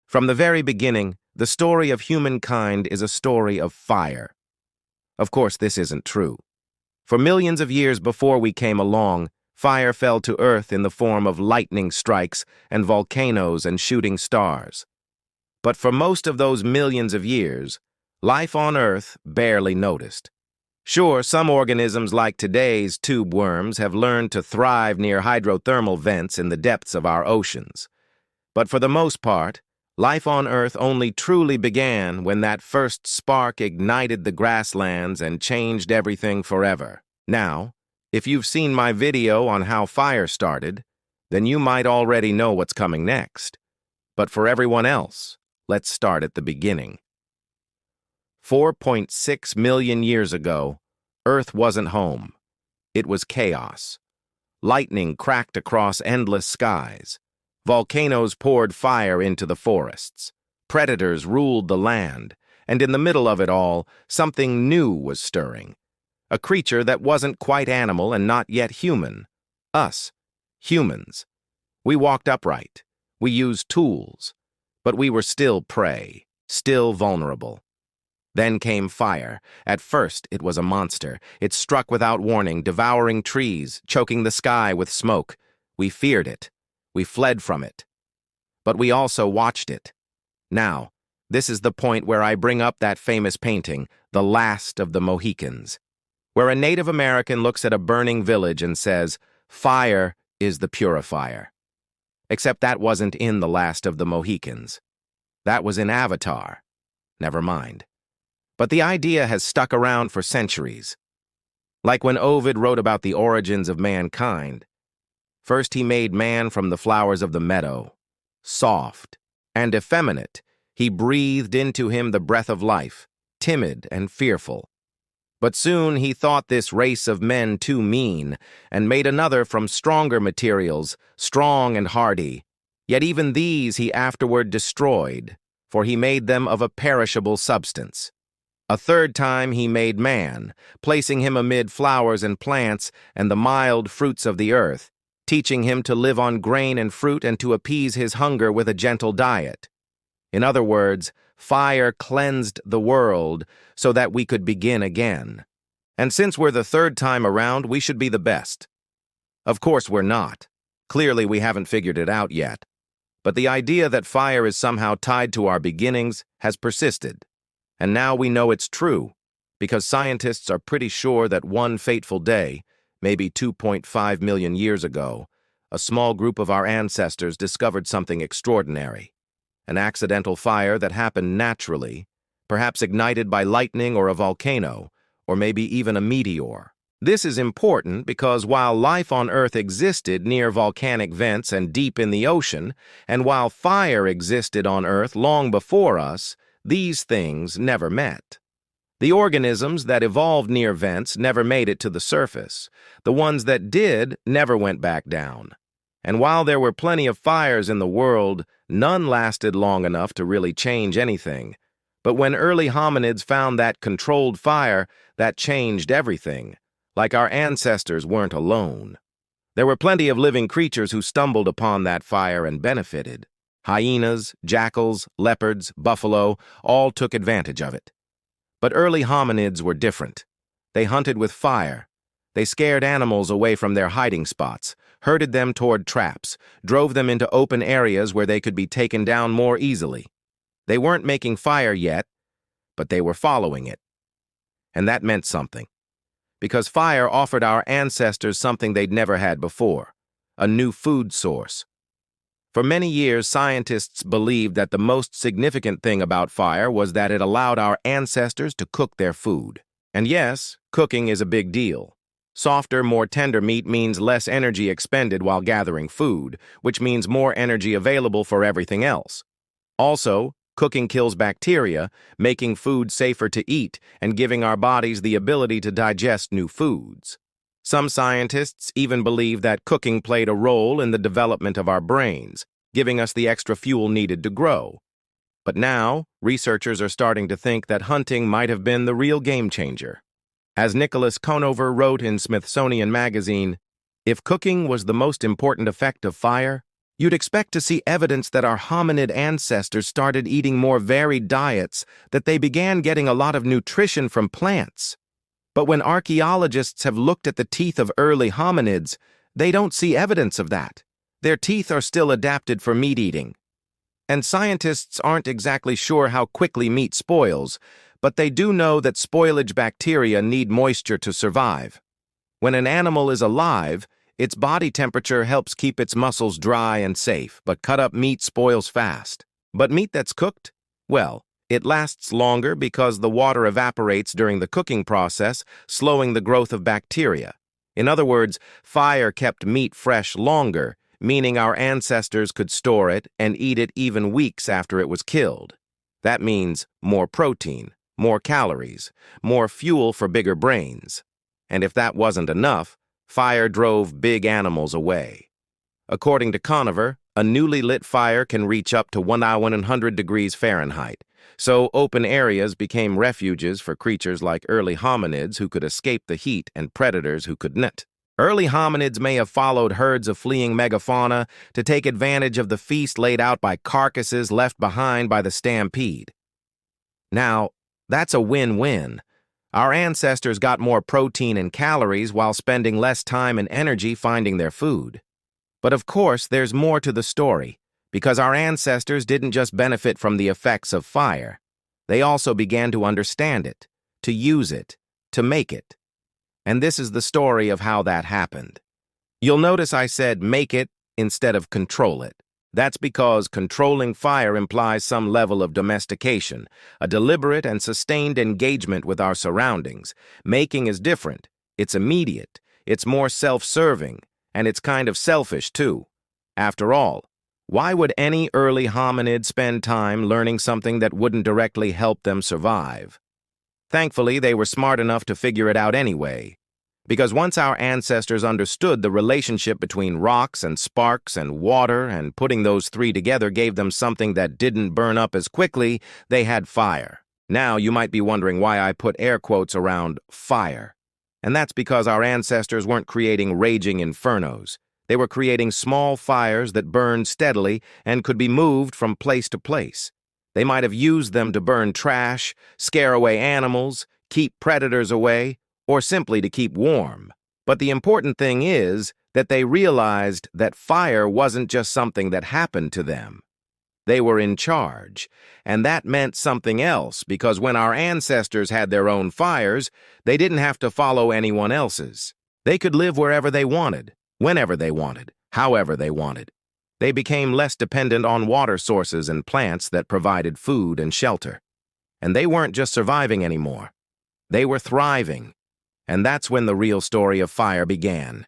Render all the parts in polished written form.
From the very beginning, the story of humankind is a story of fire. Of course, this isn't true. For millions of years before we came along, fire fell to Earth in the form of lightning strikes and volcanoes and shooting stars. But for most of those millions of years, life on Earth barely noticed. Sure, some organisms like today's tube worms have learned to thrive near hydrothermal vents in the depths of our oceans. But for the most part, life on Earth only truly began when that first spark ignited the grasslands and changed everything forever. Now, if you've seen my video on how fire started, then you might already know what's coming next. But for everyone else, let's start at the beginning. 4.6 million years ago, Earth wasn't home. It was chaos. Lightning cracked across endless skies. Volcanoes poured fire into the forests. Predators ruled the land, and in the middle of it all, something new was stirring. A creature that wasn't quite animal and not yet human. Us, humans. We walked upright. We used tools. But we were still prey, still vulnerable. Then came fire. At first, it was a monster. It struck without warning, devouring trees, choking the sky with smoke. We feared it. We fled from it. But we also watched it. Now, this is the point where I bring up that famous painting, The Last of the Mohicans, where a Native American looks at a burning village and says, "Fire is the purifier." Except that wasn't in The Last of the Mohicans. That was in Avatar. Never mind. But the idea has stuck around for centuries. Like when Ovid wrote about the origins of mankind. First he made man from the flowers of the meadow. Soft and effeminate, he breathed into him the breath of life, timid and fearful. But soon he thought this race of men too mean, and made another from stronger materials, strong and hardy. Yet even these he afterward destroyed, for he made them of a perishable substance. A third time he made man, placing him amid flowers and plants and the mild fruits of the earth, teaching him to live on grain and fruit and to appease his hunger with a gentle diet. In other words, fire cleansed the world so that we could begin again. And since we're the third time around, we should be the best. Of course we're not. Clearly we haven't figured it out yet. But the idea that fire is somehow tied to our beginnings has persisted. And now we know it's true, because scientists are pretty sure that one fateful day, maybe 2.5 million years ago, a small group of our ancestors discovered something extraordinary. An accidental fire that happened naturally, perhaps ignited by lightning or a volcano, or maybe even a meteor. This is important because while life on Earth existed near volcanic vents and deep in the ocean, and while fire existed on Earth long before us, these things never met. The organisms that evolved near vents never made it to the surface. The ones that did never went back down. And while there were plenty of fires in the world, none lasted long enough to really change anything. But when early hominids found that controlled fire, that changed everything. Like our ancestors weren't alone. There were plenty of living creatures who stumbled upon that fire and benefited. Hyenas, jackals, leopards, buffalo, all took advantage of it. But early hominids were different. They hunted with fire. They scared animals away from their hiding spots, herded them toward traps, drove them into open areas where they could be taken down more easily. They weren't making fire yet, but they were following it. And that meant something. Because fire offered our ancestors something they'd never had before, a new food source. For many years, scientists believed that the most significant thing about fire was that it allowed our ancestors to cook their food. And yes, cooking is a big deal. Softer, more tender meat means less energy expended while gathering food, which means more energy available for everything else. Also, cooking kills bacteria, making food safer to eat and giving our bodies the ability to digest new foods. Some scientists even believe that cooking played a role in the development of our brains, giving us the extra fuel needed to grow. But now, researchers are starting to think that hunting might have been the real game changer. As Nicholas Conover wrote in Smithsonian Magazine, if cooking was the most important effect of fire, You'd expect to see evidence that our hominid ancestors started eating more varied diets, that they began getting a lot of nutrition from plants. But when archaeologists have looked at the teeth of early hominids, they don't see evidence of that. Their teeth are still adapted for meat eating. And scientists aren't exactly sure how quickly meat spoils, but they do know that spoilage bacteria need moisture to survive. When an animal is alive, its body temperature helps keep its muscles dry and safe, but cut-up meat spoils fast. But meat that's cooked? Well, it lasts longer because the water evaporates during the cooking process, slowing the growth of bacteria. In other words, fire kept meat fresh longer, meaning our ancestors could store it and eat it even weeks after it was killed. That means more protein, more calories, more fuel for bigger brains. And if that wasn't enough, fire drove big animals away. According to Conover, a newly lit fire can reach up to 1,100 degrees Fahrenheit, so open areas became refuges for creatures like early hominids who could escape the heat and predators who couldn't. Early hominids may have followed herds of fleeing megafauna to take advantage of the feast laid out by carcasses left behind by the stampede. Now, that's a win-win. Our ancestors got more protein and calories while spending less time and energy finding their food. But of course, there's more to the story, because our ancestors didn't just benefit from the effects of fire. They also began to understand it, to use it, to make it. And this is the story of how that happened. You'll notice I said make it instead of control it. That's because controlling fire implies some level of domestication, a deliberate and sustained engagement with our surroundings. Making is different. It's immediate, it's more self-serving, and it's kind of selfish too. After all, why would any early hominid spend time learning something that wouldn't directly help them survive? Thankfully, they were smart enough to figure it out anyway. Because once our ancestors understood the relationship between rocks and sparks and water, and putting those three together gave them something that didn't burn up as quickly, they had fire. Now you might be wondering why I put air quotes around fire. And that's because our ancestors weren't creating raging infernos. They were creating small fires that burned steadily and could be moved from place to place. They might have used them to burn trash, scare away animals, keep predators away, or simply to keep warm. But the important thing is that they realized that fire wasn't just something that happened to them. They were in charge, and that meant something else, because when our ancestors had their own fires, they didn't have to follow anyone else's. They could live wherever they wanted, whenever they wanted, however they wanted. They became less dependent on water sources and plants that provided food and shelter. And they weren't just surviving anymore. They were thriving. And that's when the real story of fire began.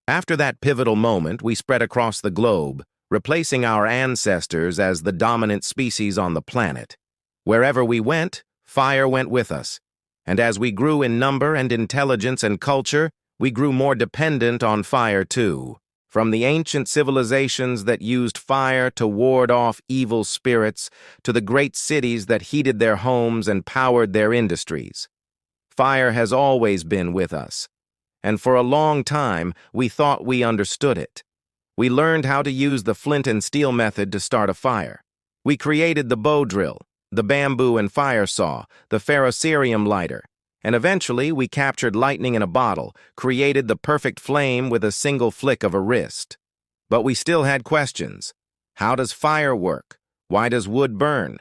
After that pivotal moment, we spread across the globe, replacing our ancestors as the dominant species on the planet. Wherever we went, fire went with us. And as we grew in number and intelligence and culture, we grew more dependent on fire too. From the ancient civilizations that used fire to ward off evil spirits, to the great cities that heated their homes and powered their industries. Fire has always been with us, and for a long time we thought we understood it. We learned how to use the flint and steel method to start a fire. We created the bow drill, the bamboo and fire saw, the ferrocerium lighter, and eventually we captured lightning in a bottle, created the perfect flame with a single flick of a wrist. But we still had questions. How does fire work? Why does wood burn?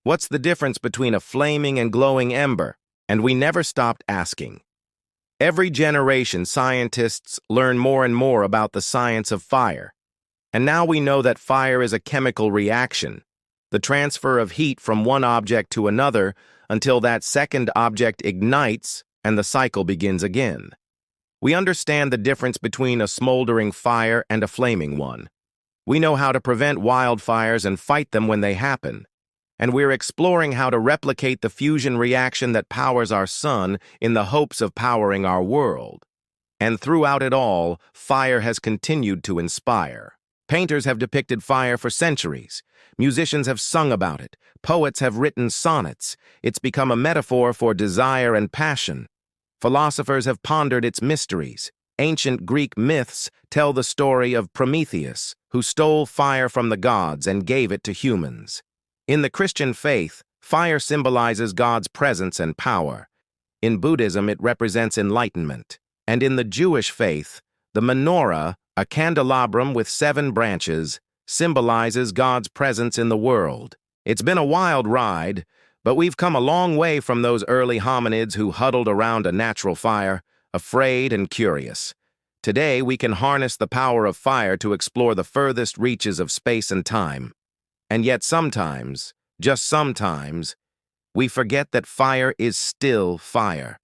What's the difference between a flaming and glowing ember? And we never stopped asking. Every generation, scientists learn more and more about the science of fire. And now we know that fire is a chemical reaction, the transfer of heat from one object to another until that second object ignites and the cycle begins again. We understand the difference between a smoldering fire and a flaming one. We know how to prevent wildfires and fight them when they happen. And we're exploring how to replicate the fusion reaction that powers our sun in the hopes of powering our world. And throughout it all, fire has continued to inspire. Painters have depicted fire for centuries. Musicians have sung about it. Poets have written sonnets. It's become a metaphor for desire and passion. Philosophers have pondered its mysteries. Ancient Greek myths tell the story of Prometheus, who stole fire from the gods and gave it to humans. In the Christian faith, fire symbolizes God's presence and power. In Buddhism, it represents enlightenment. And in the Jewish faith, the menorah, a candelabrum with 7 branches, symbolizes God's presence in the world. It's been a wild ride, but we've come a long way from those early hominids who huddled around a natural fire, afraid and curious. Today, we can harness the power of fire to explore the furthest reaches of space and time. And yet sometimes, just sometimes, we forget that fire is still fire.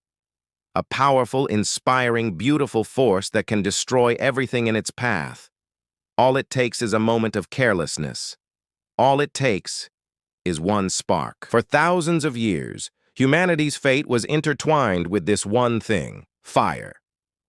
A powerful, inspiring, beautiful force that can destroy everything in its path. All it takes is a moment of carelessness. All it takes is one spark. For thousands of years, humanity's fate was intertwined with this one thing, fire.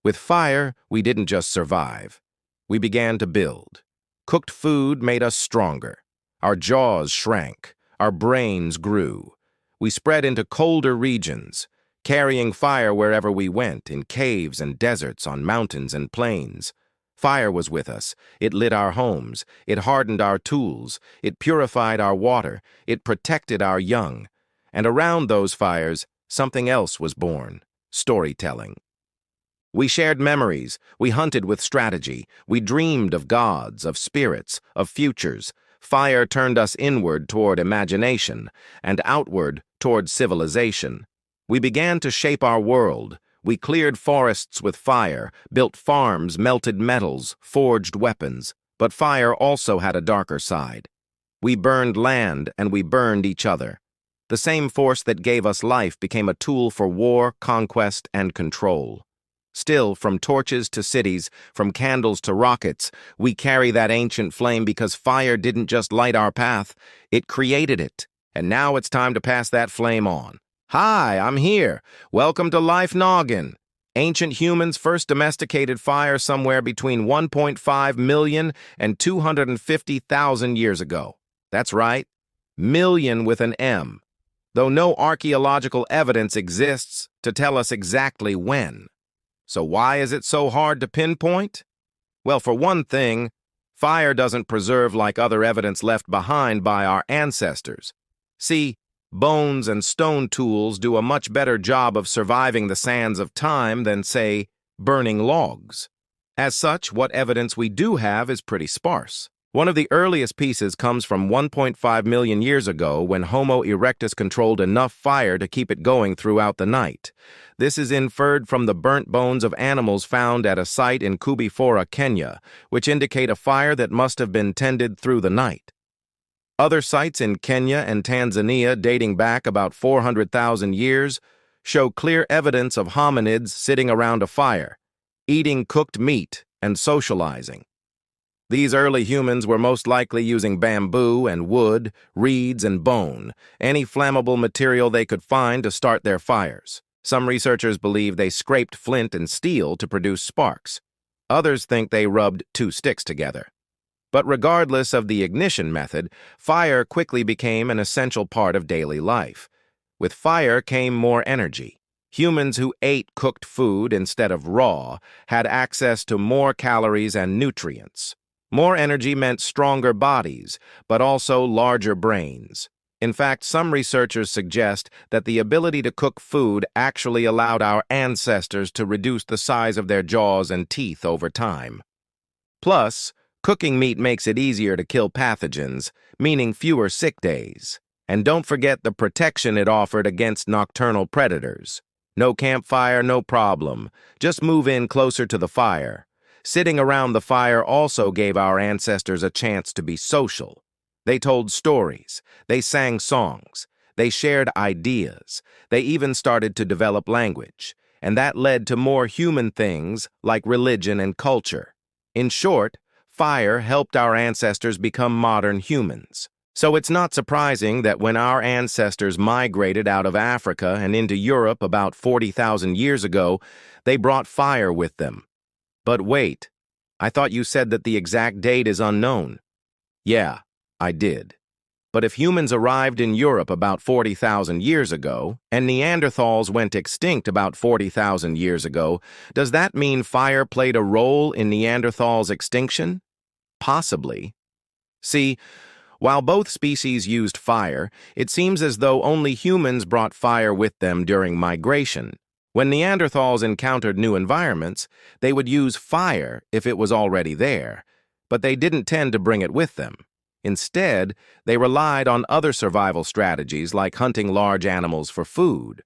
With fire, we didn't just survive. We began to build. Cooked food made us stronger. Our jaws shrank. Our brains grew. We spread into colder regions, carrying fire wherever we went, in caves and deserts, on mountains and plains. Fire was with us. It lit our homes. It hardened our tools. It purified our water. It protected our young. And around those fires, something else was born: storytelling. We shared memories. We hunted with strategy. We dreamed of gods, of spirits, of futures. Fire turned us inward toward imagination, and outward toward civilization. We began to shape our world. We cleared forests with fire, built farms, melted metals, forged weapons. But fire also had a darker side. We burned land, and we burned each other. The same force that gave us life became a tool for war, conquest, and control. Still, from torches to cities, from candles to rockets, we carry that ancient flame because fire didn't just light our path, it created it. And now it's time to pass that flame on. Hi, I'm here. Welcome to Life Noggin. Ancient humans first domesticated fire somewhere between 1.5 million and 250,000 years ago. That's right, million with an M, though no archaeological evidence exists to tell us exactly when. So why is it so hard to pinpoint? Well, for one thing, fire doesn't preserve like other evidence left behind by our ancestors. See, bones and stone tools do a much better job of surviving the sands of time than, say, burning logs. As such, what evidence we do have is pretty sparse. One of the earliest pieces comes from 1.5 million years ago when Homo erectus controlled enough fire to keep it going throughout the night. This is inferred from the burnt bones of animals found at a site in Kubifora, Kenya, which indicate a fire that must have been tended through the night. Other sites in Kenya and Tanzania dating back about 400,000 years show clear evidence of hominids sitting around a fire, eating cooked meat and socializing. These early humans were most likely using bamboo and wood, reeds and bone, any flammable material they could find to start their fires. Some researchers believe they scraped flint and steel to produce sparks. Others think they rubbed 2 sticks together. But regardless of the ignition method, fire quickly became an essential part of daily life. With fire came more energy. Humans who ate cooked food instead of raw had access to more calories and nutrients. More energy meant stronger bodies, but also larger brains. In fact, some researchers suggest that the ability to cook food actually allowed our ancestors to reduce the size of their jaws and teeth over time. Plus, cooking meat makes it easier to kill pathogens, meaning fewer sick days. And don't forget the protection it offered against nocturnal predators. No campfire, no problem. Just move in closer to the fire. Sitting around the fire also gave our ancestors a chance to be social. They told stories, they sang songs, they shared ideas, they even started to develop language, and that led to more human things like religion and culture. In short, fire helped our ancestors become modern humans. So it's not surprising that when our ancestors migrated out of Africa and into Europe about 40,000 years ago, they brought fire with them. But wait, I thought you said that the exact date is unknown. Yeah, I did. But if humans arrived in Europe about 40,000 years ago, and Neanderthals went extinct about 40,000 years ago, does that mean fire played a role in Neanderthals' extinction? Possibly. See, while both species used fire, it seems as though only humans brought fire with them during migration. When Neanderthals encountered new environments, they would use fire if it was already there, but they didn't tend to bring it with them. Instead, they relied on other survival strategies like hunting large animals for food.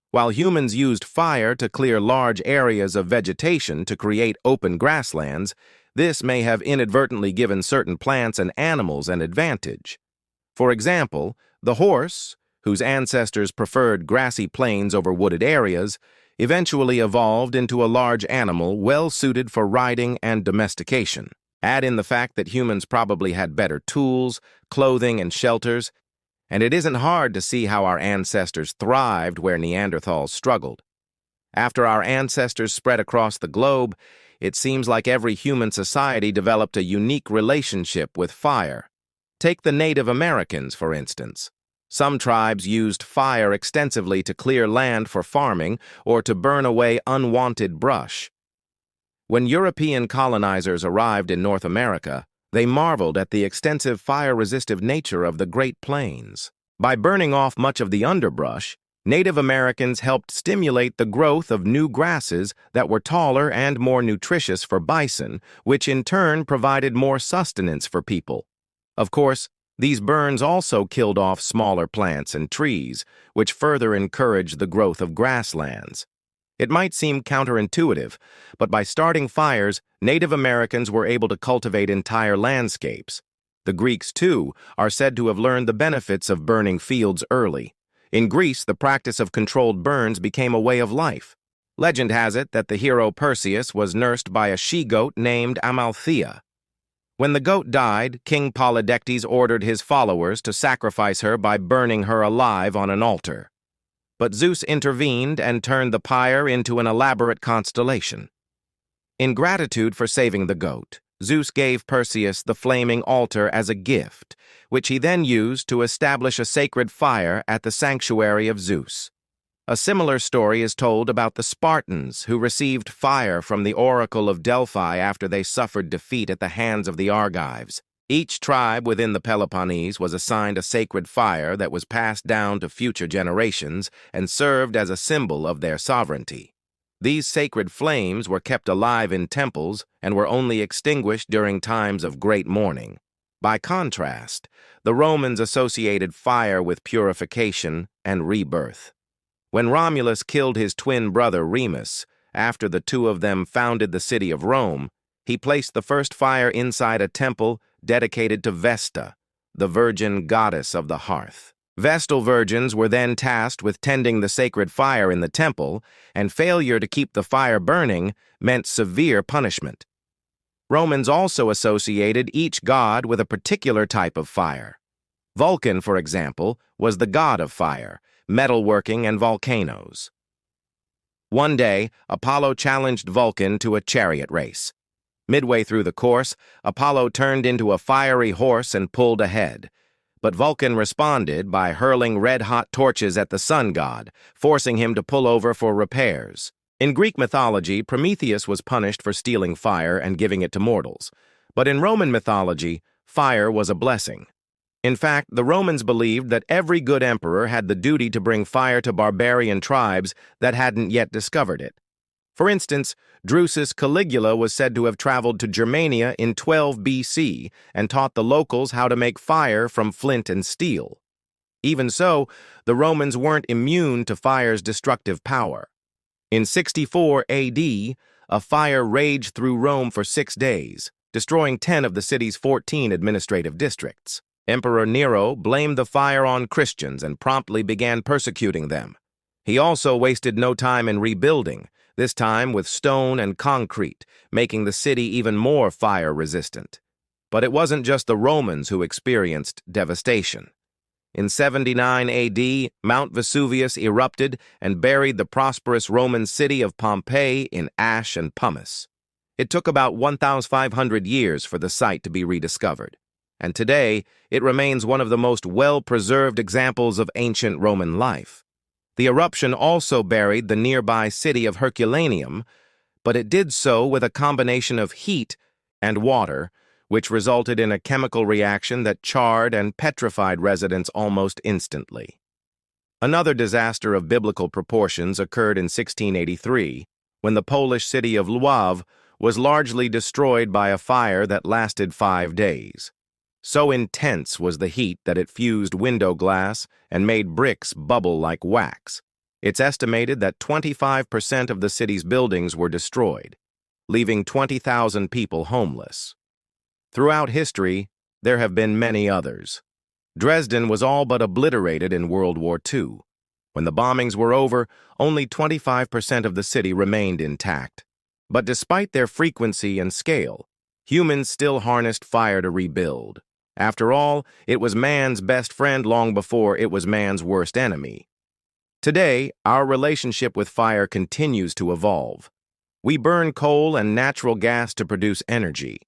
While humans used fire to clear large areas of vegetation to create open grasslands, this may have inadvertently given certain plants and animals an advantage. For example, the horse, whose ancestors preferred grassy plains over wooded areas, eventually evolved into a large animal well suited for riding and domestication. Add in the fact that humans probably had better tools, clothing, and shelters, and it isn't hard to see how our ancestors thrived where Neanderthals struggled. After our ancestors spread across the globe, it seems like every human society developed a unique relationship with fire. Take the Native Americans, for instance. Some tribes used fire extensively to clear land for farming or to burn away unwanted brush. When European colonizers arrived in North America, they marveled at the extensive fire-resistive nature of the Great Plains. By burning off much of the underbrush, Native Americans helped stimulate the growth of new grasses that were taller and more nutritious for bison, which in turn provided more sustenance for people. Of course, these burns also killed off smaller plants and trees, which further encouraged the growth of grasslands. It might seem counterintuitive, but by starting fires, Native Americans were able to cultivate entire landscapes. The Greeks, too, are said to have learned the benefits of burning fields early. In Greece, the practice of controlled burns became a way of life. Legend has it that the hero Perseus was nursed by a she-goat named Amalthea. When the goat died, King Polydectes ordered his followers to sacrifice her by burning her alive on an altar. But Zeus intervened and turned the pyre into an elaborate constellation. In gratitude for saving the goat, Zeus gave Perseus the flaming altar as a gift, which he then used to establish a sacred fire at the sanctuary of Zeus. A similar story is told about the Spartans, who received fire from the oracle of Delphi after they suffered defeat at the hands of the Argives. Each tribe within the Peloponnese was assigned a sacred fire that was passed down to future generations and served as a symbol of their sovereignty. These sacred flames were kept alive in temples and were only extinguished during times of great mourning. By contrast, the Romans associated fire with purification and rebirth. When Romulus killed his twin brother Remus, after the two of them founded the city of Rome, he placed the first fire inside a temple dedicated to Vesta, the virgin goddess of the hearth. Vestal virgins were then tasked with tending the sacred fire in the temple, and failure to keep the fire burning meant severe punishment. Romans also associated each god with a particular type of fire. Vulcan, for example, was the god of fire, metalworking, and volcanoes. One day, Apollo challenged Vulcan to a chariot race. Midway through the course, Apollo turned into a fiery horse and pulled ahead. But Vulcan responded by hurling red-hot torches at the sun god, forcing him to pull over for repairs. In Greek mythology, Prometheus was punished for stealing fire and giving it to mortals. But in Roman mythology, fire was a blessing. In fact, the Romans believed that every good emperor had the duty to bring fire to barbarian tribes that hadn't yet discovered it. For instance, Drusus Caligula was said to have traveled to Germania in 12 BC and taught the locals how to make fire from flint and steel. Even so, the Romans weren't immune to fire's destructive power. In 64 AD, a fire raged through Rome for 6 days, destroying 10 of the city's 14 administrative districts. Emperor Nero blamed the fire on Christians and promptly began persecuting them. He also wasted no time in rebuilding, this time with stone and concrete, making the city even more fire-resistant. But it wasn't just the Romans who experienced devastation. In 79 AD, Mount Vesuvius erupted and buried the prosperous Roman city of Pompeii in ash and pumice. It took about 1,500 years for the site to be rediscovered. and today it remains one of the most well-preserved examples of ancient Roman life. The eruption also buried the nearby city of Herculaneum, but it did so with a combination of heat and water, which resulted in a chemical reaction that charred and petrified residents almost instantly. Another disaster of biblical proportions occurred in 1683, when the Polish city of Lwów was largely destroyed by a fire that lasted 5 days. So intense was the heat that it fused window glass and made bricks bubble like wax. It's estimated that 25% of the city's buildings were destroyed, leaving 20,000 people homeless. Throughout history, there have been many others. Dresden was all but obliterated in World War II. When the bombings were over, only 25% of the city remained intact. But despite their frequency and scale, humans still harnessed fire to rebuild. After all, it was man's best friend long before it was man's worst enemy. Today, our relationship with fire continues to evolve. We burn coal and natural gas to produce energy.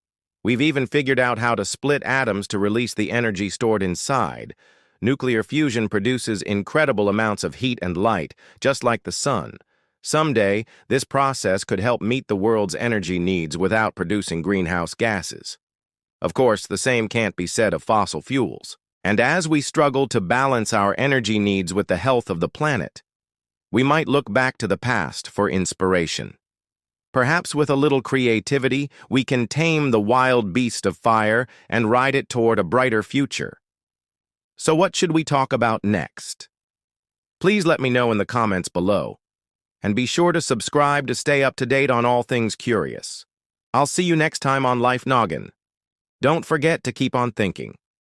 We've even figured out how to split atoms to release the energy stored inside. Nuclear fusion produces incredible amounts of heat and light, just like the sun. Someday, this process could help meet the world's energy needs without producing greenhouse gases. Of course, the same can't be said of fossil fuels. And as we struggle to balance our energy needs with the health of the planet, we might look back to the past for inspiration. Perhaps with a little creativity, we can tame the wild beast of fire and ride it toward a brighter future. So what should we talk about next? Please let me know in the comments below. And be sure to subscribe to stay up to date on all things curious. I'll see you next time on Life Noggin. Don't forget to keep on thinking.